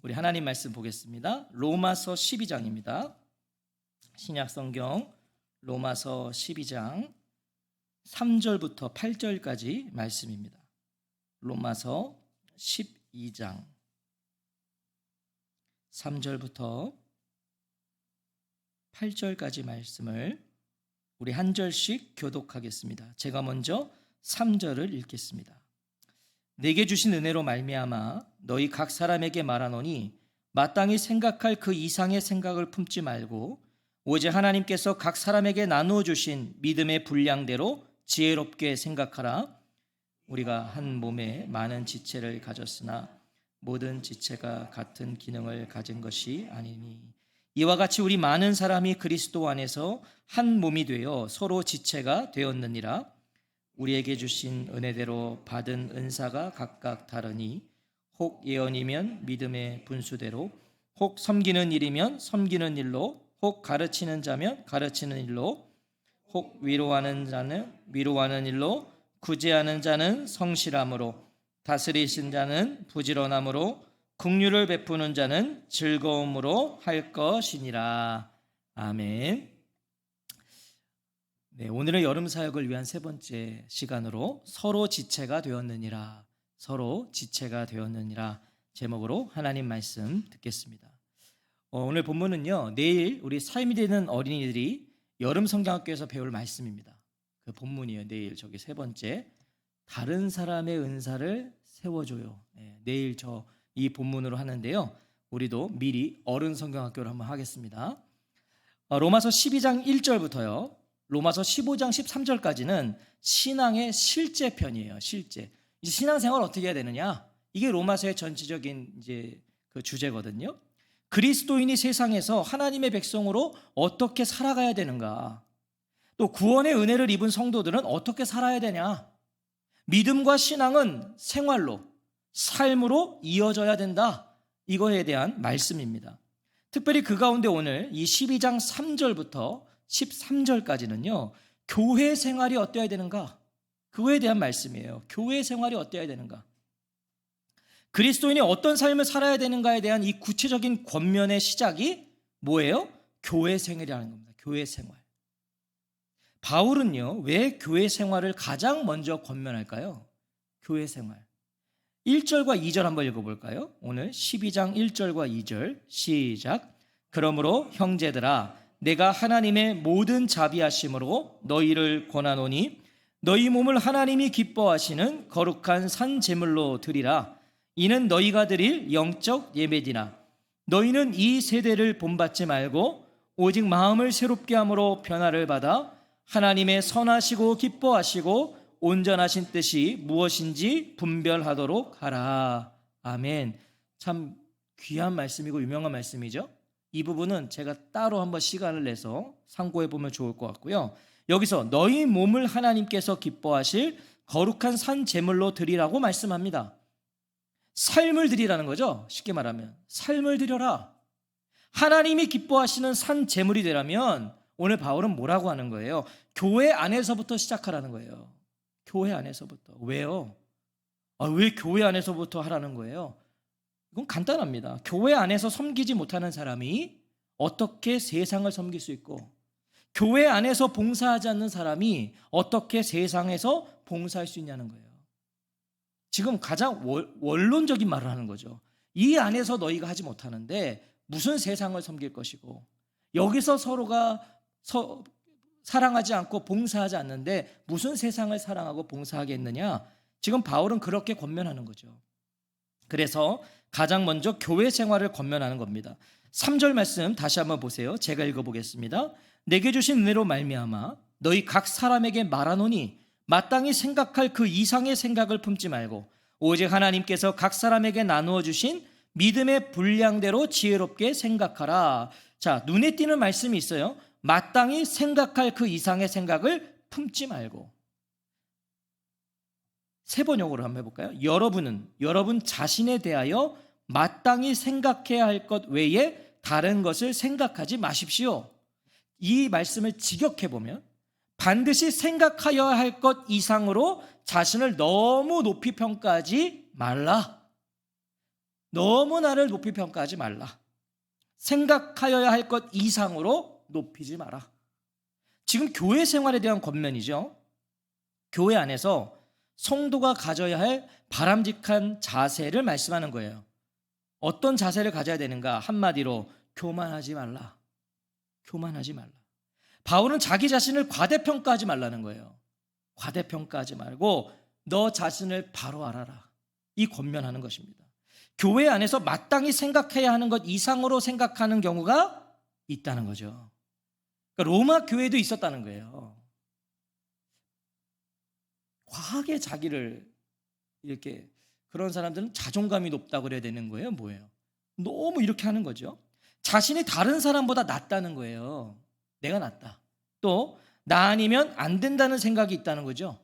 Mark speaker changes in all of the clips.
Speaker 1: 우리 하나님 말씀 보겠습니다. 로마서 12장입니다. 신약 성경 로마서 12장 3절부터 8절까지 말씀입니다. 로마서 12장 3절부터 8절까지 말씀을 우리 한 절씩 교독하겠습니다. 제가 먼저 3절을 읽겠습니다. 내게 주신 은혜로 말미암아 너희 각 사람에게 말하노니 마땅히 생각할 그 이상의 생각을 품지 말고 오직 하나님께서 각 사람에게 나누어 주신 믿음의 분량대로 지혜롭게 생각하라. 우리가 한 몸에 많은 지체를 가졌으나 모든 지체가 같은 기능을 가진 것이 아니니 이와 같이 우리 많은 사람이 그리스도 안에서 한 몸이 되어 서로 지체가 되었느니라. 우리에게 주신 은혜대로 받은 은사가 각각 다르니 혹 예언이면 믿음의 분수대로, 혹 섬기는 일이면 섬기는 일로, 혹 가르치는 자면 가르치는 일로, 혹 위로하는 자는 위로하는 일로, 구제하는 자는 성실함으로, 다스리신 자는 부지런함으로, 긍휼을 베푸는 자는 즐거움으로 할 것이니라. 아멘. 네, 오늘은 여름 사역을 위한 세 번째 시간으로 서로 지체가 되었느니라, 서로 지체가 되었느니라 제목으로 하나님 말씀 듣겠습니다. 오늘 본문은요, 내일 우리 삶이 되는 어린이들이 여름 성경학교에서 배울 말씀입니다. 그 본문이에요. 내일 저기 세 번째, 다른 사람의 은사를 세워줘요. 네, 내일 저 이 본문으로 하는데요, 우리도 미리 어른 성경학교를 한번 하겠습니다. 로마서 12장 1절부터요 로마서 15장 13절까지는 신앙의 실제 편이에요. 실제. 이제 신앙생활 어떻게 해야 되느냐? 이게 로마서의 전체적인 이제 그 주제거든요. 그리스도인이 세상에서 하나님의 백성으로 어떻게 살아가야 되는가? 또 구원의 은혜를 입은 성도들은 어떻게 살아야 되냐? 믿음과 신앙은 생활로, 삶으로 이어져야 된다. 이거에 대한 말씀입니다. 특별히 그 가운데 오늘 이 12장 3절부터 13절까지는요, 교회 생활이 어때야 되는가? 그거에 대한 말씀이에요. 교회 생활이 어때야 되는가? 그리스도인이 어떤 삶을 살아야 되는가에 대한 이 구체적인 권면의 시작이 뭐예요? 교회 생활이라는 겁니다. 교회 생활. 바울은요, 왜 교회 생활을 가장 먼저 권면할까요? 교회 생활. 1절과 2절 한번 읽어볼까요? 오늘 12장 1절과 2절 시작. 그러므로 형제들아, 내가 하나님의 모든 자비하심으로 너희를 권하노니 너희 몸을 하나님이 기뻐하시는 거룩한 산 제물로 드리라. 이는 너희가 드릴 영적 예배니라. 너희는 이 세대를 본받지 말고 오직 마음을 새롭게 함으로 변화를 받아 하나님의 선하시고 기뻐하시고 온전하신 뜻이 무엇인지 분별하도록 하라. 아멘. 참 귀한 말씀이고 유명한 말씀이죠. 이 부분은 제가 따로 한번 시간을 내서 상고해 보면 좋을 것 같고요. 여기서 너희 몸을 하나님께서 기뻐하실 거룩한 산 제물로 드리라고 말씀합니다. 삶을 드리라는 거죠. 쉽게 말하면 삶을 드려라. 하나님이 기뻐하시는 산 제물이 되라면 오늘 바울은 뭐라고 하는 거예요? 교회 안에서부터 시작하라는 거예요. 교회 안에서부터. 왜요? 왜 교회 안에서부터 하라는 거예요? 이건 간단합니다. 교회 안에서 섬기지 못하는 사람이 어떻게 세상을 섬길 수 있고, 교회 안에서 봉사하지 않는 사람이 어떻게 세상에서 봉사할 수 있냐는 거예요. 지금 가장 원론적인 말을 하는 거죠. 이 안에서 너희가 하지 못하는데 무슨 세상을 섬길 것이고, 여기서 서로가 사랑하지 않고 봉사하지 않는데 무슨 세상을 사랑하고 봉사하겠느냐? 지금 바울은 그렇게 권면하는 거죠. 그래서 가장 먼저 교회 생활을 권면하는 겁니다. 3절 말씀 다시 한번 보세요. 제가 읽어보겠습니다. 내게 주신 은혜로 말미암아 너희 각 사람에게 말하노니 마땅히 생각할 그 이상의 생각을 품지 말고 오직 하나님께서 각 사람에게 나누어 주신 믿음의 분량대로 지혜롭게 생각하라. 자, 눈에 띄는 말씀이 있어요. 마땅히 생각할 그 이상의 생각을 품지 말고. 세 번역으로 한번 해볼까요? 여러분 자신에 대하여 마땅히 생각해야 할 것 외에 다른 것을 생각하지 마십시오. 이 말씀을 직역해보면 반드시 생각하여야 할 것 이상으로 자신을 너무 높이 평가하지 말라. 너무 나를 높이 평가하지 말라. 생각하여야 할 것 이상으로 높이지 마라. 지금 교회 생활에 대한 권면이죠. 교회 안에서 성도가 가져야 할 바람직한 자세를 말씀하는 거예요. 어떤 자세를 가져야 되는가? 한마디로 교만하지 말라. 교만하지 말라. 바울은 자기 자신을 과대평가하지 말라는 거예요. 과대평가하지 말고 너 자신을 바로 알아라. 이 권면하는 것입니다. 교회 안에서 마땅히 생각해야 하는 것 이상으로 생각하는 경우가 있다는 거죠. 그러니까 로마 교회도 있었다는 거예요. 과하게 자기를 이렇게, 그런 사람들은 자존감이 높다고 그래야 되는 거예요? 뭐예요? 너무 이렇게 하는 거죠. 자신이 다른 사람보다 낫다는 거예요. 내가 낫다. 또 나 아니면 안 된다는 생각이 있다는 거죠.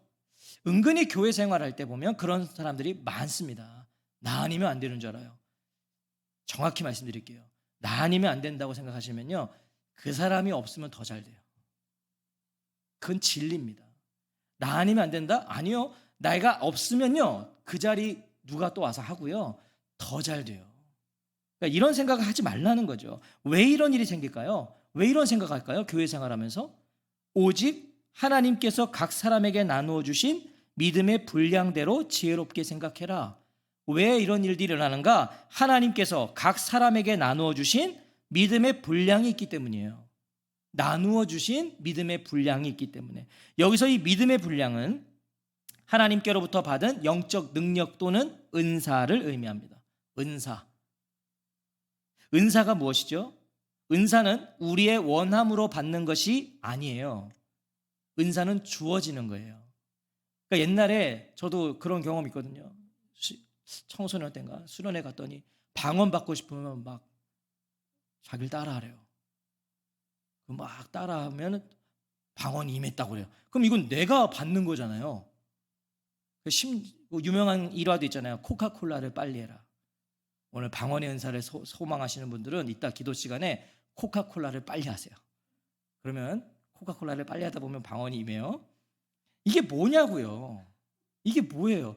Speaker 1: 은근히 교회 생활할 때 보면 그런 사람들이 많습니다. 나 아니면 안 되는 줄 알아요. 정확히 말씀드릴게요. 나 아니면 안 된다고 생각하시면요, 그 사람이 없으면 더 잘 돼요. 그건 진리입니다. 나 아니면 안 된다? 아니요. 내가 없으면요, 그 자리 누가 또 와서 하고요, 더 잘 돼요. 그러니까 이런 생각을 하지 말라는 거죠. 왜 이런 일이 생길까요? 왜 이런 생각할까요? 교회 생활하면서 오직 하나님께서 각 사람에게 나누어 주신 믿음의 분량대로 지혜롭게 생각해라. 왜 이런 일들이 일어나는가? 하나님께서 각 사람에게 나누어 주신 믿음의 분량이 있기 때문이에요. 나누어 주신 믿음의 분량이 있기 때문에. 여기서 이 믿음의 분량은 하나님께로부터 받은 영적 능력 또는 은사를 의미합니다. 은사가 무엇이죠? 은사는 우리의 원함으로 받는 것이 아니에요. 은사는 주어지는 거예요. 그러니까 옛날에 저도 그런 경험이 있거든요. 청소년 때인가 수련회 갔더니 방언 받고 싶으면 막 자기를 따라하래요. 막 따라하면 방언이 임했다고 그래요. 그럼 이건 내가 받는 거잖아요. 유명한 일화도 있잖아요. 코카콜라를 빨리 해라. 오늘 방언의 은사를 소망하시는 분들은 이따 기도 시간에 코카콜라를 빨리 하세요. 그러면 코카콜라를 빨리 하다 보면 방언이 임해요. 이게 뭐냐고요. 이게 뭐예요?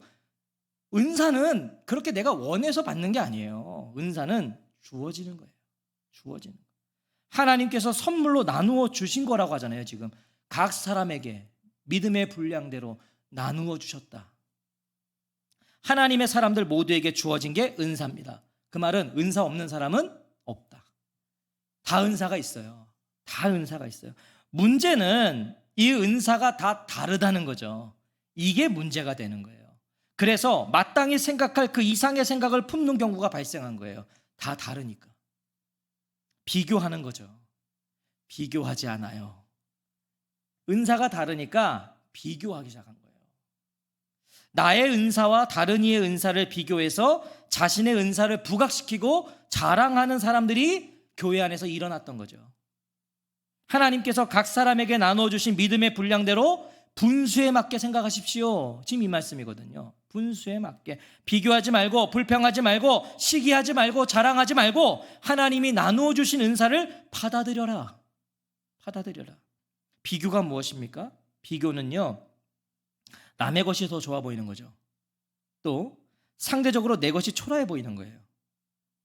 Speaker 1: 은사는 그렇게 내가 원해서 받는 게 아니에요. 은사는 주어지는 거예요. 주어지는 거예요. 하나님께서 선물로 나누어 주신 거라고 하잖아요. 지금 각 사람에게 믿음의 분량대로 나누어 주셨다. 하나님의 사람들 모두에게 주어진 게 은사입니다. 그 말은 은사 없는 사람은 없다. 다 은사가 있어요. 다 은사가 있어요. 문제는 이 은사가 다 다르다는 거죠. 이게 문제가 되는 거예요. 그래서 마땅히 생각할 그 이상의 생각을 품는 경우가 발생한 거예요. 다 다르니까. 비교하는 거죠. 비교하지 않아요. 은사가 다르니까 비교하기 시작한 거예요. 나의 은사와 다른 이의 은사를 비교해서 자신의 은사를 부각시키고 자랑하는 사람들이 교회 안에서 일어났던 거죠. 하나님께서 각 사람에게 나눠주신 믿음의 분량대로 분수에 맞게 생각하십시오. 지금 이 말씀이거든요. 분수에 맞게. 비교하지 말고, 불평하지 말고, 시기하지 말고, 자랑하지 말고 하나님이 나누어 주신 은사를 받아들여라. 받아들여라. 비교가 무엇입니까? 비교는요, 남의 것이 더 좋아 보이는 거죠. 또 상대적으로 내 것이 초라해 보이는 거예요.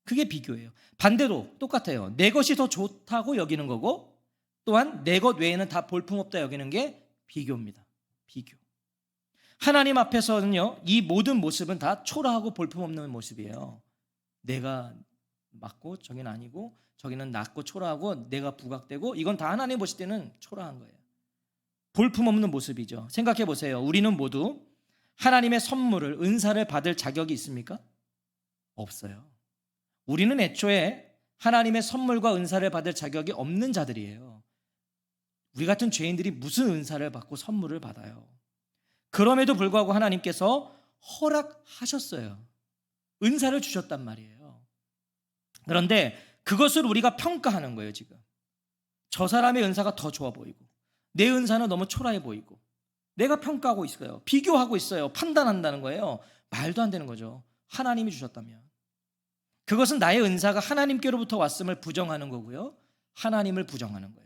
Speaker 1: 그게 비교예요. 반대로 똑같아요. 내 것이 더 좋다고 여기는 거고, 또한 내 것 외에는 다 볼품없다 여기는 게 비교입니다. 비교. 하나님 앞에서는요, 이 모든 모습은 다 초라하고 볼품없는 모습이에요. 내가 맞고 저기는 아니고, 저기는 낮고 초라하고 내가 부각되고, 이건 다 하나님 보실 때는 초라한 거예요. 볼품없는 모습이죠. 생각해 보세요. 우리는 모두 하나님의 선물을, 은사를 받을 자격이 있습니까? 없어요. 우리는 애초에 하나님의 선물과 은사를 받을 자격이 없는 자들이에요. 우리 같은 죄인들이 무슨 은사를 받고 선물을 받아요? 그럼에도 불구하고 하나님께서 허락하셨어요. 은사를 주셨단 말이에요. 그런데 그것을 우리가 평가하는 거예요. 지금 저 사람의 은사가 더 좋아 보이고, 내 은사는 너무 초라해 보이고, 내가 평가하고 있어요. 비교하고 있어요. 판단한다는 거예요. 말도 안 되는 거죠. 하나님이 주셨다면. 그것은 나의 은사가 하나님께로부터 왔음을 부정하는 거고요, 하나님을 부정하는 거예요.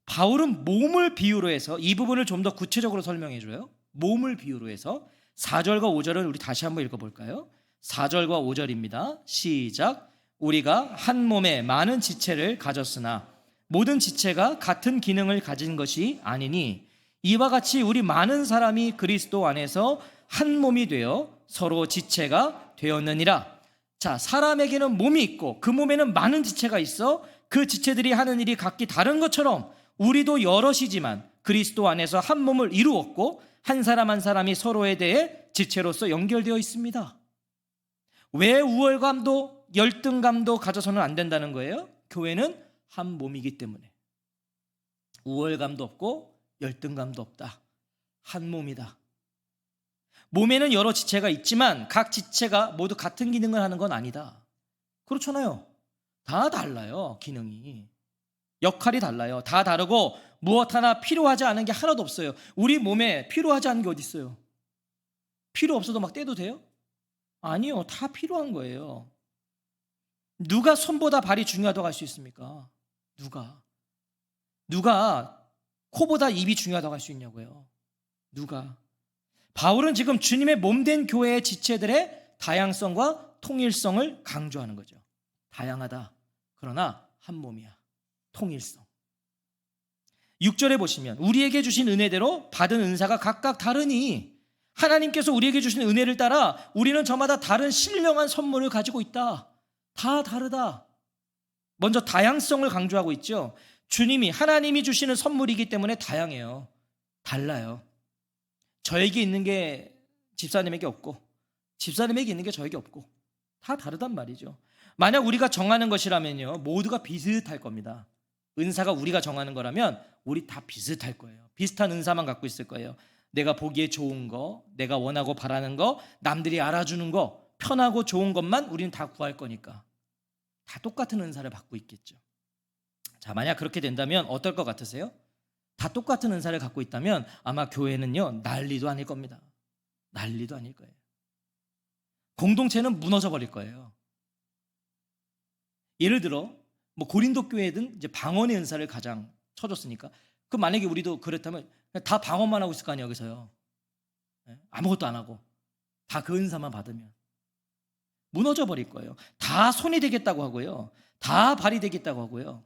Speaker 1: 바울은 몸을 비유로 해서 이 부분을 좀 더 구체적으로 설명해 줘요. 몸을 비유로 해서 4절과 5절을 우리 다시 한번 읽어볼까요? 4절과 5절입니다. 시작. 우리가 한 몸에 많은 지체를 가졌으나 모든 지체가 같은 기능을 가진 것이 아니니 이와 같이 우리 많은 사람이 그리스도 안에서 한 몸이 되어 서로 지체가 되었느니라. 자, 사람에게는 몸이 있고 그 몸에는 많은 지체가 있어 그 지체들이 하는 일이 각기 다른 것처럼 우리도 여럿이지만 그리스도 안에서 한 몸을 이루었고 한 사람 한 사람이 서로에 대해 지체로서 연결되어 있습니다. 왜 우월감도 열등감도 가져서는 안 된다는 거예요? 교회는 한 몸이기 때문에. 우월감도 없고 열등감도 없다. 한 몸이다. 몸에는 여러 지체가 있지만 각 지체가 모두 같은 기능을 하는 건 아니다. 그렇잖아요. 다 달라요. 기능이. 역할이 달라요. 다 다르고 무엇 하나 필요하지 않은 게 하나도 없어요. 우리 몸에 필요하지 않은 게 어디 있어요? 필요 없어도 막 떼도 돼요? 아니요. 다 필요한 거예요. 누가 손보다 발이 중요하다고 할 수 있습니까? 누가 코보다 입이 중요하다고 할 수 있냐고요? 누가? 바울은 지금 주님의 몸된 교회의 지체들의 다양성과 통일성을 강조하는 거죠. 다양하다. 그러나 한 몸이야. 통일성. 6절에 보시면 우리에게 주신 은혜대로 받은 은사가 각각 다르니 하나님께서 우리에게 주신 은혜를 따라 우리는 저마다 다른 신령한 선물을 가지고 있다. 다 다르다. 먼저 다양성을 강조하고 있죠. 주님이 하나님이 주시는 선물이기 때문에 다양해요. 달라요. 저에게 있는 게 집사님에게 없고 집사님에게 있는 게 저에게 없고 다 다르단 말이죠. 만약 우리가 정하는 것이라면요 모두가 비슷할 겁니다. 은사가 우리가 정하는 거라면 우리 다 비슷할 거예요. 비슷한 은사만 갖고 있을 거예요. 내가 보기에 좋은 거, 내가 원하고 바라는 거, 남들이 알아주는 거, 편하고 좋은 것만 우리는 다 구할 거니까 다 똑같은 은사를 받고 있겠죠. 자, 만약 그렇게 된다면 어떨 것 같으세요? 다 똑같은 은사를 갖고 있다면 아마 교회는요 난리도 아닐 겁니다. 난리도 아닐 거예요. 공동체는 무너져 버릴 거예요. 예를 들어 뭐 고린도 교회든 이제 방언의 은사를 가장 쳐줬으니까 그 만약에 우리도 그렇다면 다 방언만 하고 있을 거 아니에요. 여기서요. 아무것도 안 하고 다 그 은사만 받으면 무너져 버릴 거예요. 다 손이 되겠다고 하고요. 다 발이 되겠다고 하고요.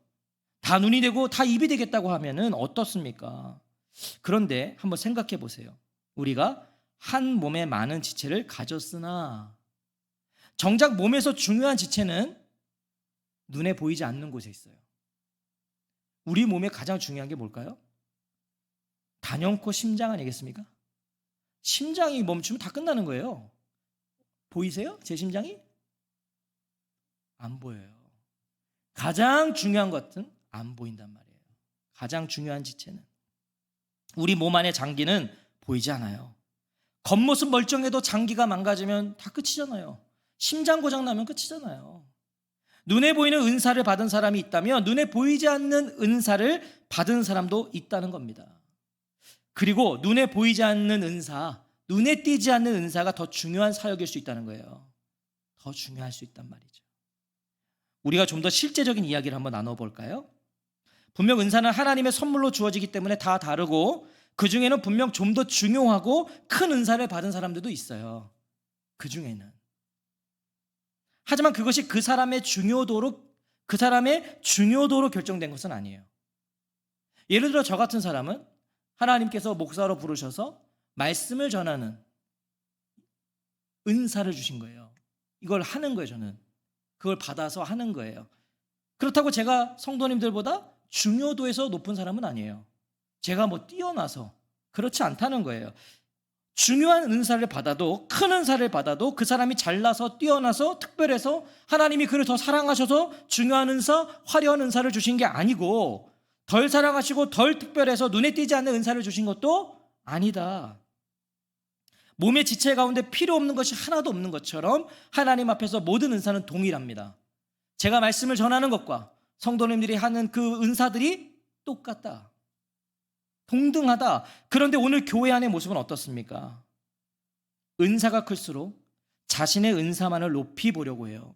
Speaker 1: 다 눈이 되고 다 입이 되겠다고 하면은 어떻습니까? 그런데 한번 생각해 보세요. 우리가 한 몸에 많은 지체를 가졌으나 정작 몸에서 중요한 지체는 눈에 보이지 않는 곳에 있어요. 우리 몸에 가장 중요한 게 뭘까요? 단연코 심장 아니겠습니까? 심장이 멈추면 다 끝나는 거예요. 보이세요? 제 심장이? 안 보여요. 가장 중요한 것은 안 보인단 말이에요. 가장 중요한 지체는. 우리 몸 안의 장기는 보이지 않아요. 겉모습 멀쩡해도 장기가 망가지면 다 끝이잖아요. 심장 고장 나면 끝이잖아요. 눈에 보이는 은사를 받은 사람이 있다면 눈에 보이지 않는 은사를 받은 사람도 있다는 겁니다. 그리고 눈에 보이지 않는 은사, 눈에 띄지 않는 은사가 더 중요한 사역일 수 있다는 거예요. 더 중요할 수 있단 말이죠. 우리가 좀 더 실제적인 이야기를 한번 나눠볼까요? 분명 은사는 하나님의 선물로 주어지기 때문에 다 다르고 그 중에는 분명 좀 더 중요하고 큰 은사를 받은 사람들도 있어요. 그 중에는. 하지만 그것이 그 사람의 중요도로 결정된 것은 아니에요. 예를 들어 저 같은 사람은 하나님께서 목사로 부르셔서 말씀을 전하는 은사를 주신 거예요. 이걸 하는 거예요. 저는 그걸 받아서 하는 거예요. 그렇다고 제가 성도님들보다 중요도에서 높은 사람은 아니에요. 제가 뭐 뛰어나서 그렇지 않다는 거예요. 중요한 은사를 받아도, 큰 은사를 받아도 그 사람이 잘나서 뛰어나서 특별해서 하나님이 그를 더 사랑하셔서 중요한 은사, 화려한 은사를 주신 게 아니고 덜 사랑하시고 덜 특별해서 눈에 띄지 않는 은사를 주신 것도 아니다. 몸의 지체 가운데 필요 없는 것이 하나도 없는 것처럼 하나님 앞에서 모든 은사는 동일합니다. 제가 말씀을 전하는 것과 성도님들이 하는 그 은사들이 똑같다. 동등하다. 그런데 오늘 교회 안의 모습은 어떻습니까? 은사가 클수록 자신의 은사만을 높이 보려고 해요.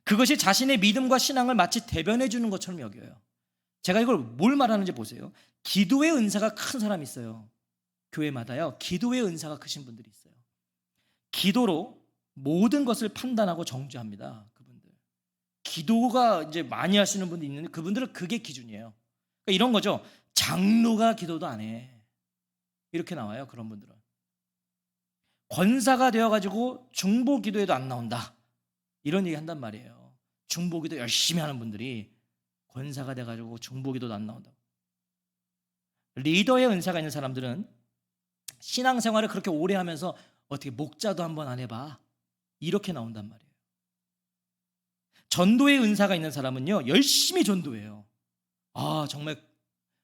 Speaker 1: 그것이 자신의 믿음과 신앙을 마치 대변해 주는 것처럼 여겨요. 제가 이걸 뭘 말하는지 보세요. 기도의 은사가 큰 사람이 있어요. 교회마다요. 기도의 은사가 크신 분들이 있어요. 기도로 모든 것을 판단하고 정죄합니다. 그분들. 기도가 이제 많이 하시는 분도 있는데 그분들은 그게 기준이에요. 그러니까 이런 거죠. 장로가 기도도 안 해. 이렇게 나와요. 그런 분들은. 권사가 되어가지고 중보 기도에도 안 나온다. 이런 얘기 한단 말이에요. 중보 기도 열심히 하는 분들이 권사가 돼가지고 중보 기도도 안 나온다고. 리더의 은사가 있는 사람들은 신앙생활을 그렇게 오래 하면서 어떻게 목자도 한번 안 해봐. 이렇게 나온단 말이에요. 전도의 은사가 있는 사람은요, 열심히 전도해요. 정말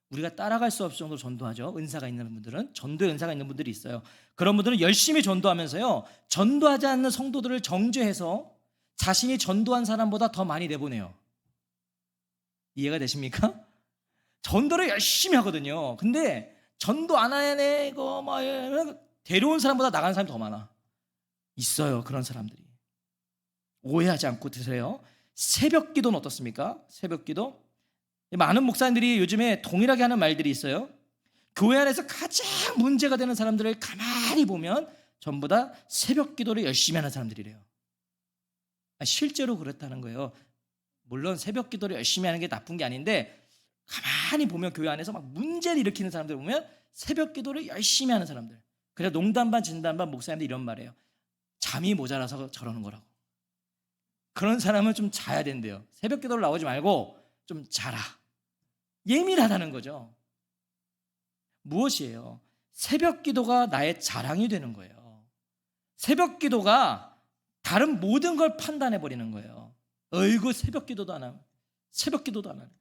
Speaker 1: 우리가 따라갈 수 없을 정도로 전도하죠. 은사가 있는 분들은, 전도의 은사가 있는 분들이 있어요. 그런 분들은 열심히 전도하면서요, 전도하지 않는 성도들을 정죄해서 자신이 전도한 사람보다 더 많이 내보내요. 이해가 되십니까? 전도를 열심히 하거든요. 근데 전도 안 해내고 데려온 사람보다 나가는 사람이 더 많아. 있어요, 그런 사람들이. 오해하지 않고 드세요. 새벽 기도는 어떻습니까? 새벽 기도. 많은 목사님들이 요즘에 동일하게 하는 말들이 있어요. 교회 안에서 가장 문제가 되는 사람들을 가만히 보면 전부 다 새벽 기도를 열심히 하는 사람들이래요. 실제로 그렇다는 거예요. 물론 새벽 기도를 열심히 하는 게 나쁜 게 아닌데, 가만히 보면 교회 안에서 막 문제를 일으키는 사람들 보면 새벽 기도를 열심히 하는 사람들. 그래서 농담 반 진담 반 목사님들 이런 말이에요. 잠이 모자라서 저러는 거라고. 그런 사람은 좀 자야 된대요. 새벽 기도를 나오지 말고 좀 자라. 예민하다는 거죠. 무엇이에요? 새벽 기도가 나의 자랑이 되는 거예요. 새벽 기도가 다른 모든 걸 판단해 버리는 거예요. 어이구, 새벽 기도도 안 하고, 새벽 기도도 안 하네.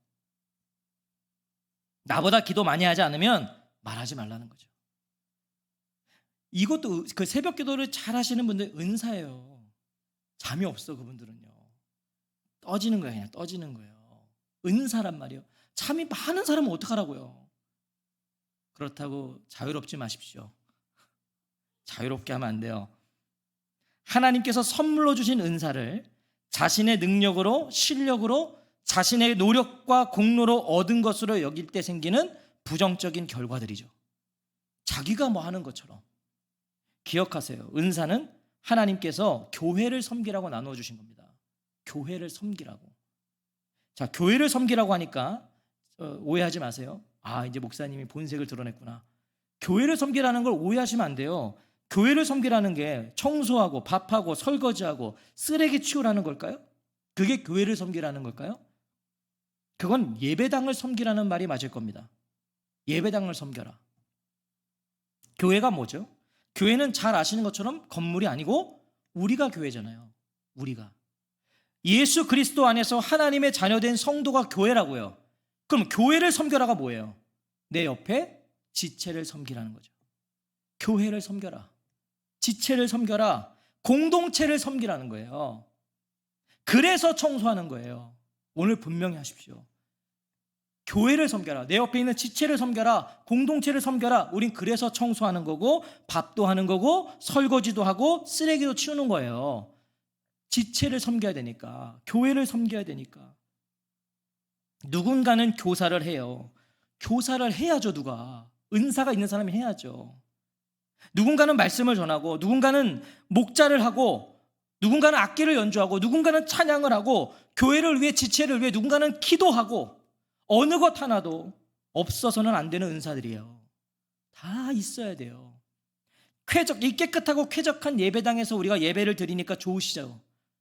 Speaker 1: 나보다 기도 많이 하지 않으면 말하지 말라는 거죠. 이것도 그 새벽 기도를 잘 하시는 분들 은사예요. 잠이 없어, 그분들은요. 떠지는 거예요. 그냥 떠지는 거예요. 은사란 말이에요. 잠이 많은 사람은 어떡하라고요. 그렇다고 자유롭지 마십시오. 자유롭게 하면 안 돼요. 하나님께서 선물로 주신 은사를 자신의 능력으로, 실력으로, 자신의 노력과 공로로 얻은 것으로 여길 때 생기는 부정적인 결과들이죠. 자기가 뭐 하는 것처럼. 기억하세요. 은사는 하나님께서 교회를 섬기라고 나누어 주신 겁니다. 교회를 섬기라고. 자, 교회를 섬기라고 하니까 오해하지 마세요. 이제 목사님이 본색을 드러냈구나. 교회를 섬기라는 걸 오해하시면 안 돼요. 교회를 섬기라는 게 청소하고 밥하고 설거지하고 쓰레기 치우라는 걸까요? 그게 교회를 섬기라는 걸까요? 그건 예배당을 섬기라는 말이 맞을 겁니다. 예배당을 섬겨라. 교회가 뭐죠? 교회는 잘 아시는 것처럼 건물이 아니고 우리가 교회잖아요. 우리가. 예수 그리스도 안에서 하나님의 자녀된 성도가 교회라고요. 그럼 교회를 섬겨라가 뭐예요? 내 옆에 지체를 섬기라는 거죠. 교회를 섬겨라. 지체를 섬겨라. 공동체를 섬기라는 거예요. 그래서 청소하는 거예요. 오늘 분명히 하십시오. 교회를 섬겨라. 내 옆에 있는 지체를 섬겨라. 공동체를 섬겨라. 우린 그래서 청소하는 거고, 밥도 하는 거고, 설거지도 하고, 쓰레기도 치우는 거예요. 지체를 섬겨야 되니까, 교회를 섬겨야 되니까. 누군가는 교사를 해요. 교사를 해야죠. 누가. 은사가 있는 사람이 해야죠. 누군가는 말씀을 전하고, 누군가는 목자를 하고, 누군가는 악기를 연주하고, 누군가는 찬양을 하고, 교회를 위해, 지체를 위해 누군가는 기도하고, 어느 것 하나도 없어서는 안 되는 은사들이에요. 다 있어야 돼요. 이 깨끗하고 쾌적한 예배당에서 우리가 예배를 드리니까 좋으시죠?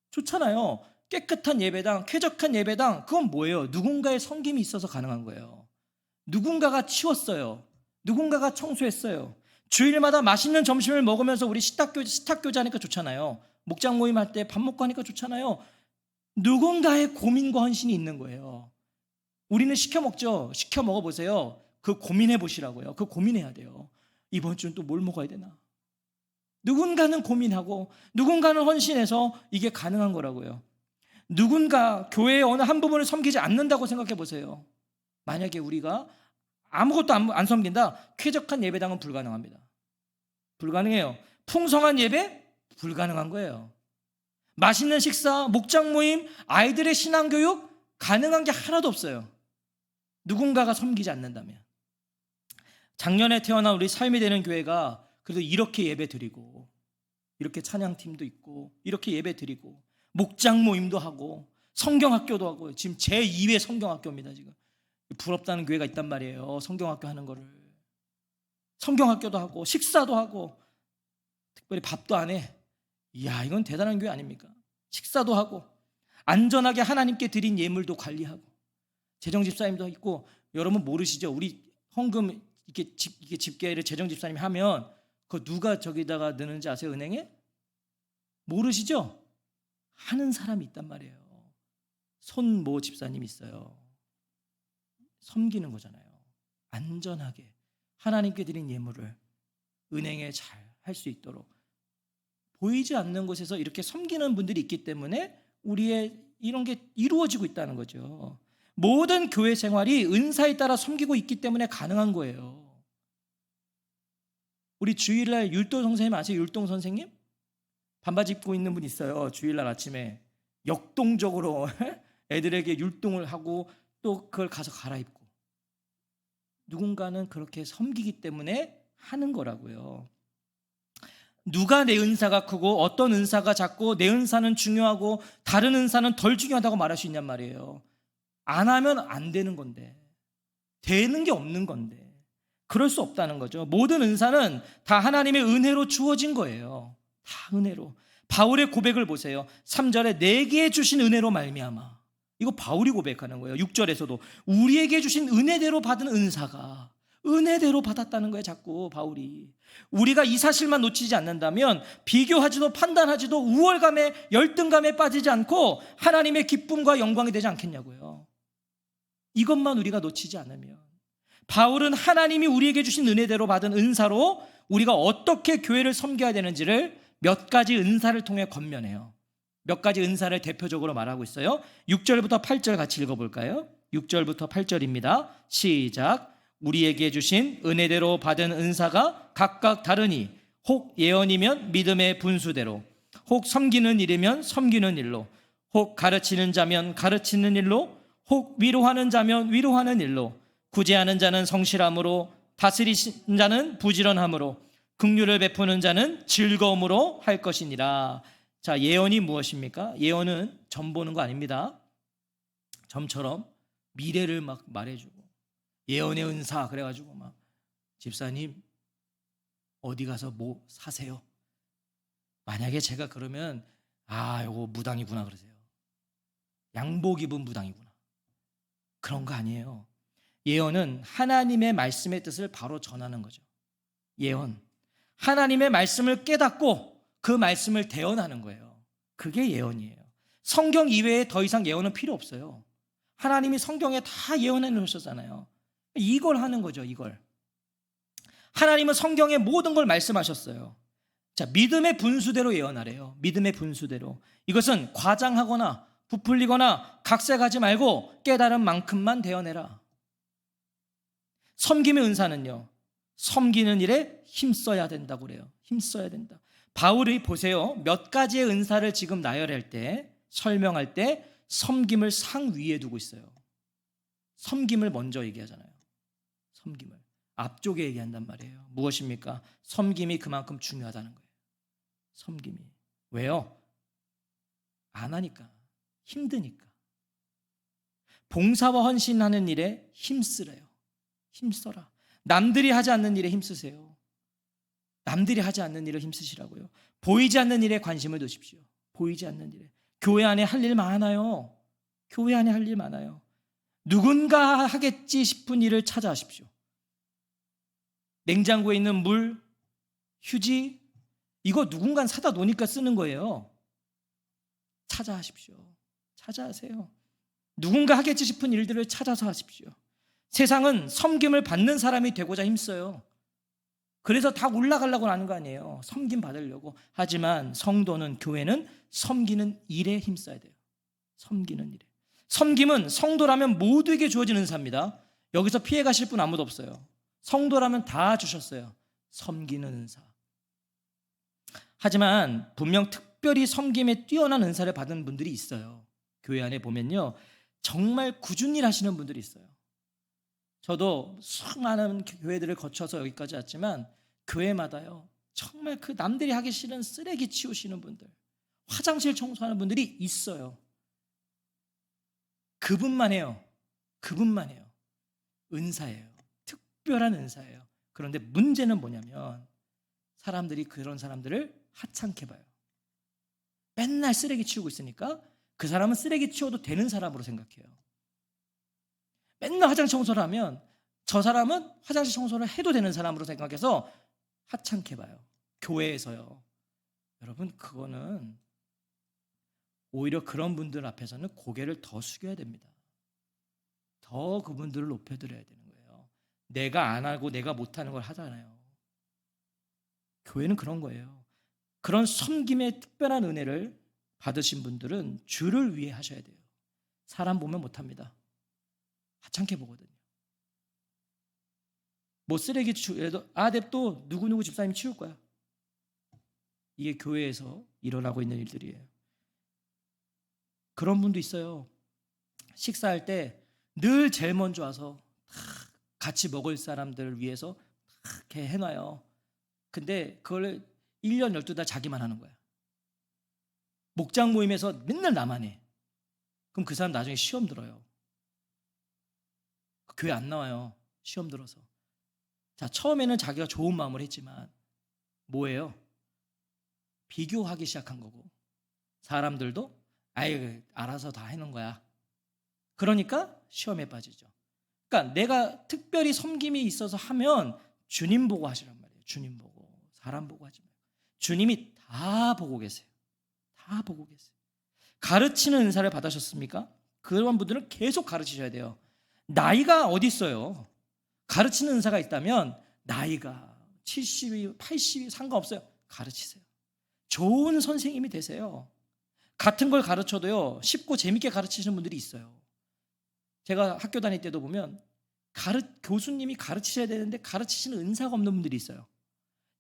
Speaker 1: 좋잖아요. 깨끗한 예배당, 쾌적한 예배당, 그건 뭐예요? 누군가의 섬김이 있어서 가능한 거예요. 누군가가 치웠어요. 누군가가 청소했어요. 주일마다 맛있는 점심을 먹으면서 우리 식탁교제 하니까 좋잖아요. 목장 모임 할 때 밥 먹고 하니까 좋잖아요. 누군가의 고민과 헌신이 있는 거예요. 우리는 시켜 먹죠. 시켜 먹어보세요. 그 고민해 보시라고요. 그 고민해야 돼요. 이번 주는 또 뭘 먹어야 되나? 누군가는 고민하고 누군가는 헌신해서 이게 가능한 거라고요. 누군가 교회의 어느 한 부분을 섬기지 않는다고 생각해 보세요. 만약에 우리가 아무것도 안 섬긴다, 쾌적한 예배당은 불가능합니다. 불가능해요. 풍성한 예배? 불가능한 거예요. 맛있는 식사, 목장 모임, 아이들의 신앙교육 가능한 게 하나도 없어요. 누군가가 섬기지 않는다면. 작년에 태어난 우리 삶이 되는 교회가 그래도 이렇게 예배 드리고 이렇게 찬양팀도 있고 이렇게 예배 드리고 목장 모임도 하고 성경학교도 하고 지금 제2회 성경학교입니다. 지금 부럽다는 교회가 있단 말이에요. 성경학교 하는 거를. 성경학교도 하고 식사도 하고 특별히 밥도 안 해. 이야, 이건 대단한 교회 아닙니까? 식사도 하고 안전하게 하나님께 드린 예물도 관리하고 재정집사님도 있고. 여러분 모르시죠? 우리 헌금 이렇게 집계를 재정집사님이 하면 그거 누가 저기다가 넣는지 아세요? 은행에? 모르시죠? 하는 사람이 있단 말이에요. 손모 집사님이 있어요. 섬기는 거잖아요. 안전하게 하나님께 드린 예물을 은행에 잘 할 수 있도록 보이지 않는 곳에서 이렇게 섬기는 분들이 있기 때문에 우리의 이런 게 이루어지고 있다는 거죠. 모든 교회 생활이 은사에 따라 섬기고 있기 때문에 가능한 거예요. 우리 주일날 율동 선생님 아세요? 율동 선생님? 반바지 입고 있는 분 있어요. 주일날 아침에 역동적으로 애들에게 율동을 하고 또 그걸 가서 갈아입고. 누군가는 그렇게 섬기기 때문에 하는 거라고요. 누가 내 은사가 크고 어떤 은사가 작고 내 은사는 중요하고 다른 은사는 덜 중요하다고 말할 수 있냔 말이에요. 안 하면 안 되는 건데, 되는 게 없는 건데 그럴 수 없다는 거죠. 모든 은사는 다 하나님의 은혜로 주어진 거예요. 다 은혜로. 바울의 고백을 보세요. 3절에 내게 주신 은혜로 말미암아. 이거 바울이 고백하는 거예요. 6절에서도 우리에게 주신 은혜대로 받은 은사가 은혜대로 받았다는 거예요. 자꾸 바울이. 우리가 이 사실만 놓치지 않는다면 비교하지도 판단하지도 우월감에 열등감에 빠지지 않고 하나님의 기쁨과 영광이 되지 않겠냐고요. 이것만 우리가 놓치지 않으면. 바울은 하나님이 우리에게 주신 은혜대로 받은 은사로 우리가 어떻게 교회를 섬겨야 되는지를 몇 가지 은사를 통해 권면해요. 몇 가지 은사를 대표적으로 말하고 있어요. 6절부터 8절 같이 읽어볼까요? 6절부터 8절입니다. 시작. 우리에게 주신 은혜대로 받은 은사가 각각 다르니 혹 예언이면 믿음의 분수대로, 혹 섬기는 일이면 섬기는 일로, 혹 가르치는 자면 가르치는 일로, 혹 위로하는 자면 위로하는 일로, 구제하는 자는 성실함으로, 다스리신 자는 부지런함으로, 긍휼을 베푸는 자는 즐거움으로 할 것이니라. 자, 예언이 무엇입니까? 예언은 점 보는 거 아닙니다. 점처럼 미래를 막 말해주고 예언의 은사 그래가지고 막 집사님 어디 가서 뭐 사세요. 만약에 제가 그러면 요거 무당이구나 그러세요. 양복 입은 무당이구나. 그런 거 아니에요. 예언은 하나님의 말씀의 뜻을 바로 전하는 거죠. 예언. 하나님의 말씀을 깨닫고 그 말씀을 대언하는 거예요. 그게 예언이에요. 성경 이외에 더 이상 예언은 필요 없어요. 하나님이 성경에 다 예언해 놓으셨잖아요. 이걸 하는 거죠. 이걸. 하나님은 성경의 모든 걸 말씀하셨어요. 자, 믿음의 분수대로 예언하래요. 믿음의 분수대로. 이것은 과장하거나 부풀리거나 각색하지 말고 깨달은 만큼만 대언해라. 섬김의 은사는요, 섬기는 일에 힘써야 된다고 그래요. 힘써야 된다. 바울이 보세요. 몇 가지의 은사를 지금 나열할 때, 설명할 때 섬김을 상위에 두고 있어요. 섬김을 먼저 얘기하잖아요. 섬김을 앞쪽에 얘기한단 말이에요. 무엇입니까? 섬김이 그만큼 중요하다는 거예요. 섬김이. 왜요? 안 하니까. 힘드니까. 봉사와 헌신하는 일에 힘쓰래요. 힘써라. 남들이 하지 않는 일에 힘쓰세요. 남들이 하지 않는 일을 힘쓰시라고요. 보이지 않는 일에 관심을 두십시오. 보이지 않는 일에. 교회 안에 할 일 많아요. 교회 안에 할 일 많아요. 누군가 하겠지 싶은 일을 찾아하십시오. 냉장고에 있는 물, 휴지, 이거 누군가 사다 놓으니까 쓰는 거예요. 찾아하십시오. 찾아하세요. 누군가 하겠지 싶은 일들을 찾아서 하십시오. 세상은 섬김을 받는 사람이 되고자 힘써요. 그래서 다 올라가려고 하는 거 아니에요. 섬김 받으려고. 하지만 성도는, 교회는 섬기는 일에 힘써야 돼요. 섬기는 일에. 섬김은 성도라면 모두에게 주어지는 은사입니다. 여기서 피해 가실 분 아무도 없어요. 성도라면 다 주셨어요. 섬기는 은사. 하지만 분명 특별히 섬김에 뛰어난 은사를 받은 분들이 있어요. 교회 안에 보면요, 정말 꾸준히 하시는 분들이 있어요. 저도 수많은 교회들을 거쳐서 여기까지 왔지만 교회마다요, 정말 그 남들이 하기 싫은 쓰레기 치우시는 분들, 화장실 청소하는 분들이 있어요. 그분만 해요. 그분만 해요. 은사예요. 특별한 은사예요. 그런데 문제는 뭐냐면 사람들이 그런 사람들을 하찮게 봐요. 맨날 쓰레기 치우고 있으니까 그 사람은 쓰레기 치워도 되는 사람으로 생각해요. 맨날 화장실 청소를 하면 저 사람은 화장실 청소를 해도 되는 사람으로 생각해서 하찮게 봐요. 교회에서요. 여러분, 그거는 오히려 그런 분들 앞에서는 고개를 더 숙여야 됩니다. 더 그분들을 높여드려야 되는 거예요. 내가 안 하고 내가 못하는 걸 하잖아요. 교회는 그런 거예요. 그런 섬김의 특별한 은혜를 받으신 분들은 주를 위해 하셔야 돼요. 사람 보면 못합니다. 하찮게 보거든요. 뭐 쓰레기 치우래도 냅둬, 누구누구 집사님이 치울 거야. 이게 교회에서 일어나고 있는 일들이에요. 그런 분도 있어요. 식사할 때 늘 제일 먼저 와서 같이 먹을 사람들을 위해서 이렇게 해놔요. 근데 그걸 1년 12달 자기만 하는 거야. 목장 모임에서 맨날 나만 해. 그럼 그 사람 나중에 시험 들어요. 교회 안 나와요. 시험 들어서. 자, 처음에는 자기가 좋은 마음을 했지만 뭐예요? 비교하기 시작한 거고, 사람들도 알아서 다 해놓은 거야. 그러니까 시험에 빠지죠. 그러니까 내가 특별히 섬김이 있어서 하면 주님 보고 하시란 말이에요. 주님 보고, 사람 보고 하지 말고. 주님이 다 보고 계세요. 다 보고 계세요. 가르치는 은사를 받으셨습니까? 그런 분들은 계속 가르치셔야 돼요. 나이가 어디 있어요? 가르치는 은사가 있다면 나이가 70이 80이 상관없어요. 가르치세요. 좋은 선생님이 되세요. 같은 걸 가르쳐도요, 쉽고 재밌게 가르치시는 분들이 있어요. 제가 학교 다닐 때도 보면 교수님이 가르치셔야 되는데 가르치시는 은사가 없는 분들이 있어요.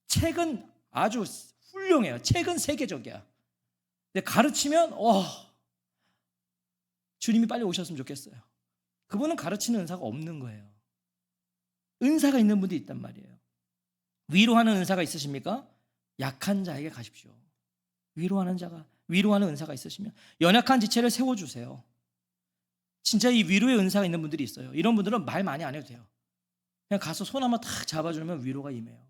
Speaker 1: 책은 아주 훌륭해요. 책은 세계적이야. 근데 가르치면 주님이 빨리 오셨으면 좋겠어요. 그분은 가르치는 은사가 없는 거예요. 은사가 있는 분들이 있단 말이에요. 위로하는 은사가 있으십니까? 약한 자에게 가십시오. 위로하는 은사가 있으시면 연약한 지체를 세워주세요. 진짜 이 위로의 은사가 있는 분들이 있어요. 이런 분들은 말 많이 안 해도 돼요. 그냥 가서 손 한번 탁 잡아주면 위로가 임해요.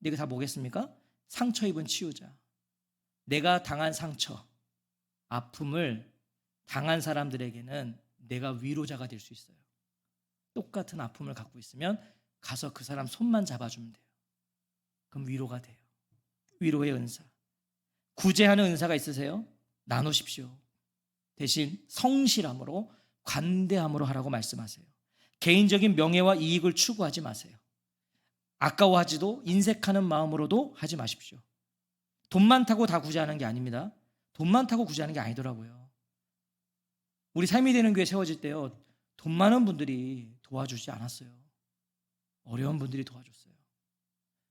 Speaker 1: 이게 다 뭐겠습니까? 상처 입은 치유자. 내가 당한 상처, 아픔을 당한 사람들에게는 내가 위로자가 될 수 있어요. 똑같은 아픔을 갖고 있으면 가서 그 사람 손만 잡아주면 돼요. 그럼 위로가 돼요. 위로의 은사. 구제하는 은사가 있으세요? 나누십시오. 대신 성실함으로, 관대함으로 하라고 말씀하세요. 개인적인 명예와 이익을 추구하지 마세요. 아까워하지도 인색하는 마음으로도 하지 마십시오. 돈 많다고 다 구제하는 게 아닙니다. 돈 많다고 구제하는 게 아니더라고요. 우리 삶이 되는 교회 세워질 때요, 돈 많은 분들이 도와주지 않았어요. 어려운 분들이 도와줬어요.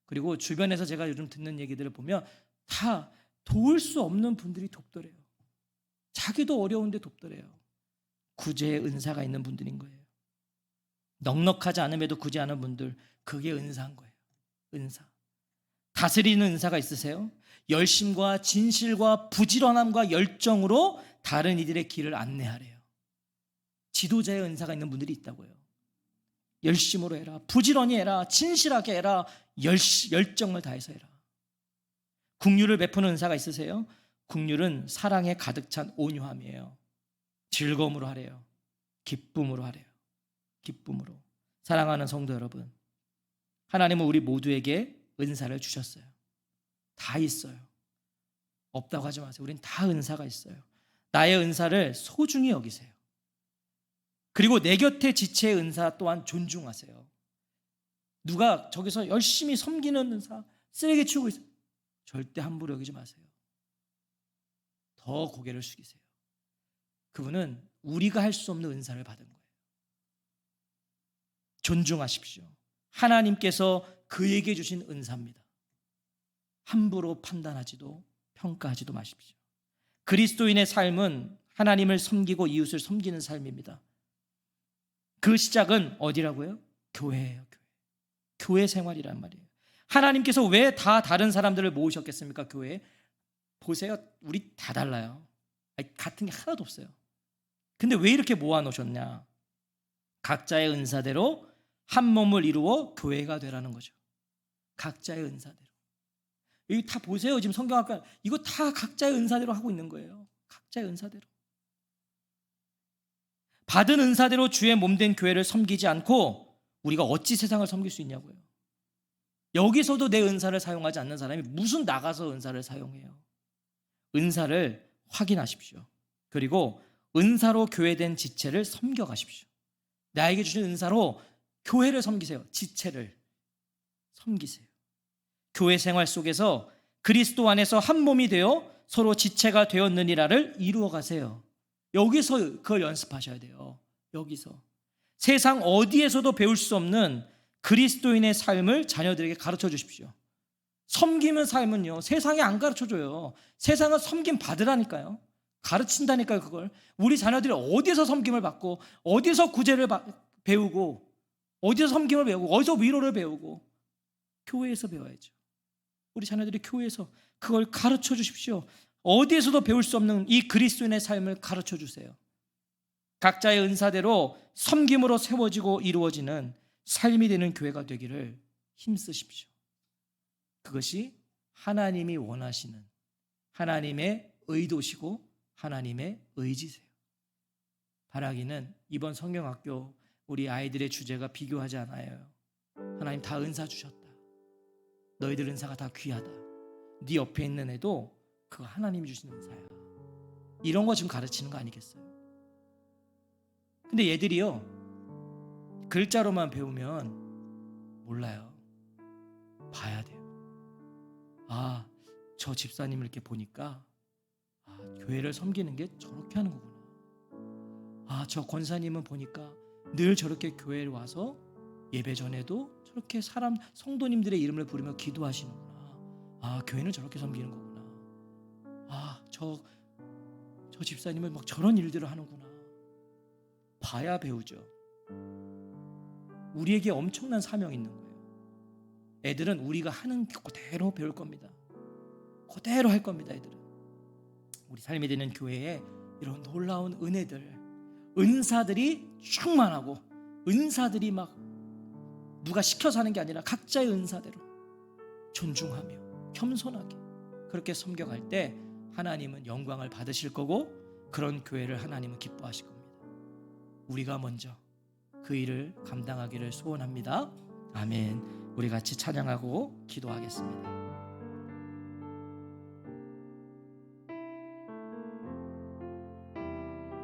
Speaker 1: 그리고 주변에서 제가 요즘 듣는 얘기들을 보면 다 도울 수 없는 분들이 돕더래요. 자기도 어려운데 돕더래요. 구제의 은사가 있는 분들인 거예요. 넉넉하지 않음에도 구제하는 분들, 그게 은사인 거예요. 은사. 다스리는 은사가 있으세요? 열심과 진실과 부지런함과 열정으로 다른 이들의 길을 안내하래요. 지도자의 은사가 있는 분들이 있다고요. 열심으로 해라, 부지런히 해라, 진실하게 해라, 열정을 다해서 해라. 긍휼을 베푸는 은사가 있으세요? 긍휼은 사랑에 가득 찬 온유함이에요. 즐거움으로 하래요. 기쁨으로 하래요. 기쁨으로. 사랑하는 성도 여러분, 하나님은 우리 모두에게 은사를 주셨어요. 다 있어요. 없다고 하지 마세요. 우린 다 은사가 있어요. 나의 은사를 소중히 여기세요. 그리고 내 곁에 지체의 은사 또한 존중하세요. 누가 저기서 열심히 섬기는 은사, 쓰레기 치우고 있어요. 절대 함부로 여기지 마세요. 더 고개를 숙이세요. 그분은 우리가 할 수 없는 은사를 받은 거예요. 존중하십시오. 하나님께서 그에게 주신 은사입니다. 함부로 판단하지도 평가하지도 마십시오. 그리스도인의 삶은 하나님을 섬기고 이웃을 섬기는 삶입니다. 그 시작은 어디라고요? 교회예요. 교회 생활이란 말이에요. 하나님께서 왜 다 다른 사람들을 모으셨겠습니까? 교회에. 보세요, 우리 다 달라요. 같은 게 하나도 없어요. 근데 왜 이렇게 모아놓으셨냐? 각자의 은사대로 한 몸을 이루어 교회가 되라는 거죠. 각자의 은사대로. 여기 다 보세요. 지금 성경학과 이거 다 각자의 은사대로 하고 있는 거예요. 각자의 은사대로. 받은 은사대로 주의 몸된 교회를 섬기지 않고 우리가 어찌 세상을 섬길 수 있냐고요. 여기서도 내 은사를 사용하지 않는 사람이 무슨 나가서 은사를 사용해요. 은사를 확인하십시오. 그리고 은사로 교회된 지체를 섬겨가십시오. 나에게 주신 은사로 교회를 섬기세요. 지체를 섬기세요. 교회 생활 속에서 그리스도 안에서 한 몸이 되어 서로 지체가 되었느니라를 이루어 가세요. 여기서 그걸 연습하셔야 돼요. 여기서. 세상 어디에서도 배울 수 없는 그리스도인의 삶을 자녀들에게 가르쳐 주십시오. 섬기는 삶은요, 세상에 안 가르쳐줘요. 세상은 섬김 받으라니까요. 가르친다니까요. 그걸. 우리 자녀들이 어디서 섬김을 받고, 어디서 구제를 배우고, 어디서 섬김을 배우고, 어디서 위로를 배우고, 교회에서 배워야죠. 우리 자녀들이 교회에서 그걸 가르쳐 주십시오. 어디에서도 배울 수 없는 이 그리스도인의 삶을 가르쳐 주세요. 각자의 은사대로 섬김으로 세워지고 이루어지는 삶이 되는 교회가 되기를 힘쓰십시오. 그것이 하나님이 원하시는 하나님의 의도시고 하나님의 의지세요. 바라기는 이번 성경학교 우리 아이들의 주제가 비교하지 않아요. 하나님 다 은사 주셨다. 너희들 은사가 다 귀하다. 네 옆에 있는 애도 그거 하나님이 주신 은사야. 이런 거 지금 가르치는 거 아니겠어요? 근데 얘들이요, 글자로만 배우면 몰라요. 봐야 돼요. 아, 저 집사님을 이렇게 보니까 교회를 섬기는 게 저렇게 하는 거구나. 아, 저 권사님은 보니까 늘 저렇게 교회에 와서 예배 전에도 저렇게 성도님들의 이름을 부르며 기도하시는구나. 아, 교회는 저렇게 섬기는 거구나. 아, 저 집사님은 막 저런 일들을 하는구나. 봐야 배우죠. 우리에게 엄청난 사명이 있는 거예요. 애들은 우리가 하는 그대로 배울 겁니다. 그대로 할 겁니다. 애들은. 우리 삶이 되는 교회에 이런 놀라운 은혜들, 은사들이 충만하고, 은사들이 막 누가 시켜서 하는 게 아니라 각자의 은사대로 존중하며 겸손하게 그렇게 섬겨갈 때 하나님은 영광을 받으실 거고, 그런 교회를 하나님은 기뻐하실 겁니다. 우리가 먼저 그 일을 감당하기를 소원합니다. 아멘. 우리 같이 찬양하고 기도하겠습니다.